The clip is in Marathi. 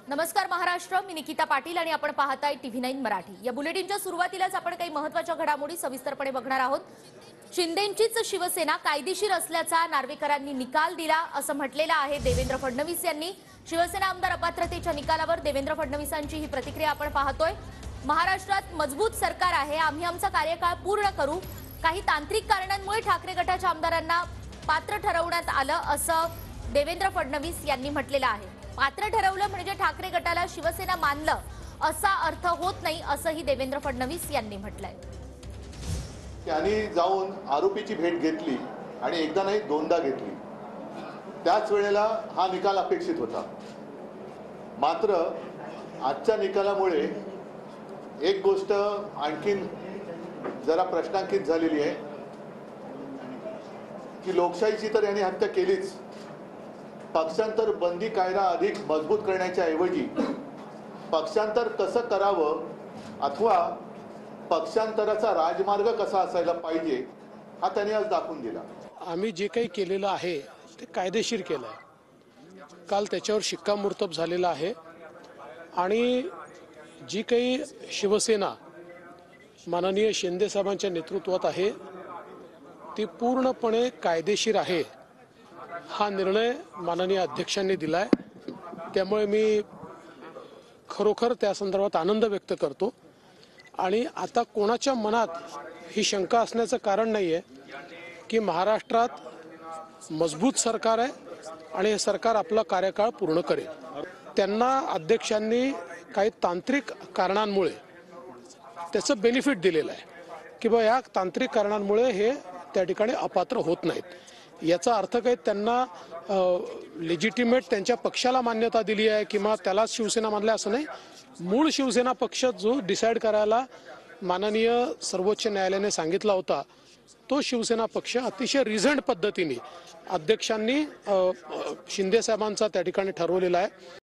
नमस्कार महाराष्ट्र, मी निकिता पाटील आणि आपण पाहताय TV9 मराठी। या बुलेटिनच्या सुरुवातीलाच आपण काही महत्त्वाच्या घडामोडी सविस्तरपणे बघणार आहोत। शिंदेंचीच शिवसेना कायदेशीर असल्याचा नार्वेकरांनी निकाल दिला असं म्हटलेलं आहे देवेंद्र फडणवीस यांनी। शिवसेना आमदार अपात्रतेच्या निकालावर देवेंद्र फडणवीसांची ही प्रतिक्रिया आपण पाहतोय। महाराष्ट्रात मजबूत सरकार आहे, आम्ही आमचा कार्यकाळ पूर्ण करू। काही तांत्रिक कारणांमुळे ठाकरे गटाच्या आमदारांना पात्र ठरवण्यात आलं असं देवेंद्र फडणवीस यांनी म्हटलेलं आहे। पात्र ठरवलं म्हणजे ठाकरे गटाला शिवसेना मानलं असा अर्थ होत नाही असंही देवेंद्र फडणवीस यांनी म्हटलंय। त्यांनी जाऊन आरोपीची भेट घेतली आणि एकदा नाही दोनदा घेतली। त्याच वेळेला हा निकाल अपेक्षित होता। मात्र आजच्या निकालामुळे एक गोष्ट आणखीन जरा प्रश्नांकित झालेली आहे की लोकशाहीची तर यांनी हत्या केलीच, पक्षांतर बंदी कायदा अधिक मजबूत करण्याच्या ऐवजी पक्षांतर कसं करावं अथवा पक्षांतराचा राजमार्ग कसा असायला पाहिजे हा त्यांनी आज दाखवून दिला। आम्ही जे काही केलेलं आहे ते कायदेशीर केलं आहे। काल त्याच्यावर शिक्कामोर्तब झालेला आहे आणि जी काही शिवसेना माननीय शिंदे साहेबांच्या नेतृत्वात आहे ती पूर्णपणे कायदेशीर आहे हा निर्णय माननीय अध्यक्षांनी दिलाय। त्यामुळे मी खरोखर त्या संदर्भात आनंद व्यक्त करतो आणि आता कोणाच्या मनात ही शंका असण्याचं कारण नाहीये की महाराष्ट्रात मजबूत सरकार आहे आणि हे सरकार आपला कार्यकाळ पूर्ण करेल। त्यांना अध्यक्षांनी काही तांत्रिक कारणांमुळे त्याचं बेनिफिट दिलेलं आहे की बा या तांत्रिक कारणांमुळे हे त्या ठिकाणी अपात्र होत नाहीत। याचा अर्थ काही त्यांना लेजिटिमेट त्यांच्या पक्षाला मान्यता दिली आहे किंवा त्यालाच शिवसेना मानले असं नाही। मूळ शिवसेना पक्ष जो डिसाईड करायला माननीय सर्वोच्च न्यायालयाने सांगितला होता तो शिवसेना पक्ष अतिशय रिझन्ड पद्धतीने अध्यक्षांनी शिंदे साहेबांचा त्या ठिकाणी ठरवलेला आहे।